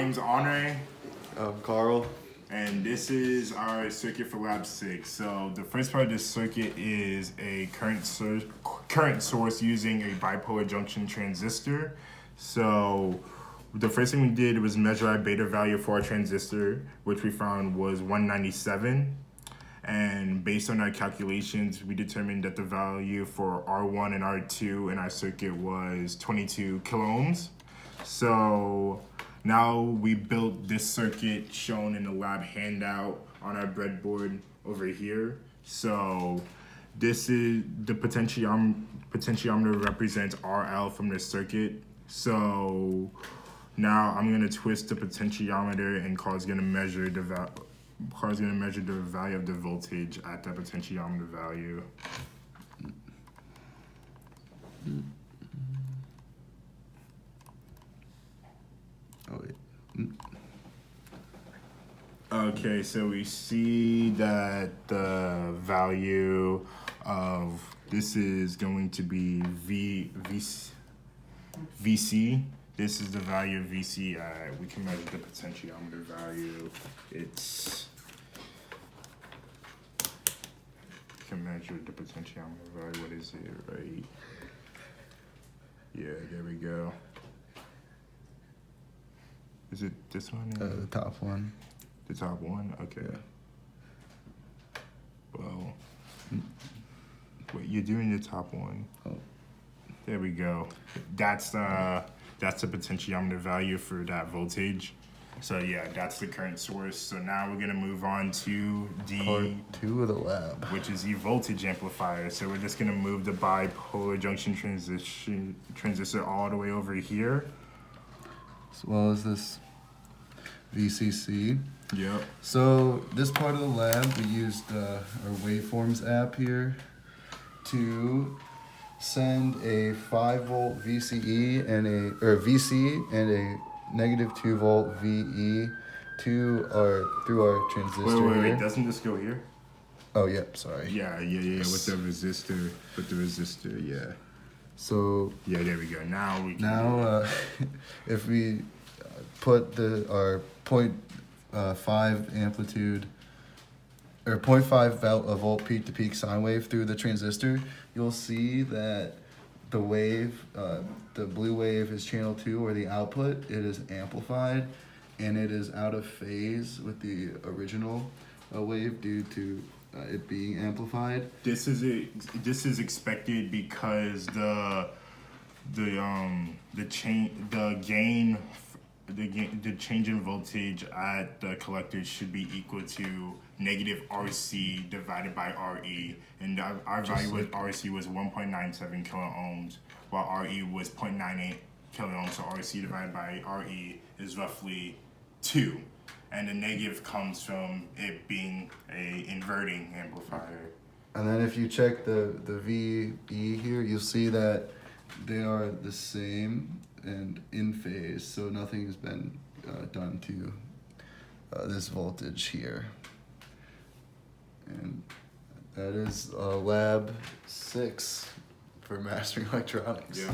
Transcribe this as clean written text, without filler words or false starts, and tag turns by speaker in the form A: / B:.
A: name's Anire,
B: Carl.
A: and this is our circuit for Lab 6. So the first part of this circuit is a current source using a bipolar junction transistor. So the first thing we did was measure our beta value for our transistor, which we found was 197. And based on our calculations, we determined that the value for R1 and R2 in our circuit was 22 kiloohms. So now we built this circuit shown in the lab handout on our breadboard over here. So this is the potentiometer represents RL from the circuit. So now I'm gonna twist the potentiometer, and Carl's gonna measure the value of the voltage at that potentiometer value.
B: Oh, wait.
A: Okay, so we see that the value of this is going to be VC. This is the value of VC. We can measure the potentiometer value. We can measure the potentiometer value. What is it, right? Yeah, there we go. Is it this one?
B: The top one.
A: The top one? Okay. Well, wait, you're doing the top one.
B: Oh.
A: There we go. That's the potentiometer value for that voltage. So yeah, that's the current source. So now we're gonna move on to
B: Part 2 of the lab,
A: which is the voltage amplifier. So we're just gonna move the bipolar junction transistor all the way over here.
B: as well as this VCC.
A: Yep.
B: So this part of the lab, we used our waveforms app here to send a 5-volt VCE VC and a -2 volt VE through our transistor.
A: Wait. Doesn't this go here?
B: Oh, yep. Sorry.
A: Yeah. With the resistor. Yeah.
B: So
A: yeah, there we go. Now we can.
B: If we put our 0.5 amplitude or 0.5 volt peak to peak sine wave through the transistor, you'll see that the wave, the blue wave is channel 2, or the output. It is amplified, and it is out of phase with the original wave due to it being amplified.
A: This is expected because the change in voltage at the collector should be equal to -RC divided by RE, and our value with RC was 1.97 kiloohms, while RE was 0.98 kiloohms. So RC divided by RE is roughly 2, and the negative comes from it being a inverting amplifier.
B: And then if you check the VE here, you'll see that they are the same and in phase, so nothing has been done to this voltage here. And that is lab 6 for mastering electronics.
A: Yeah.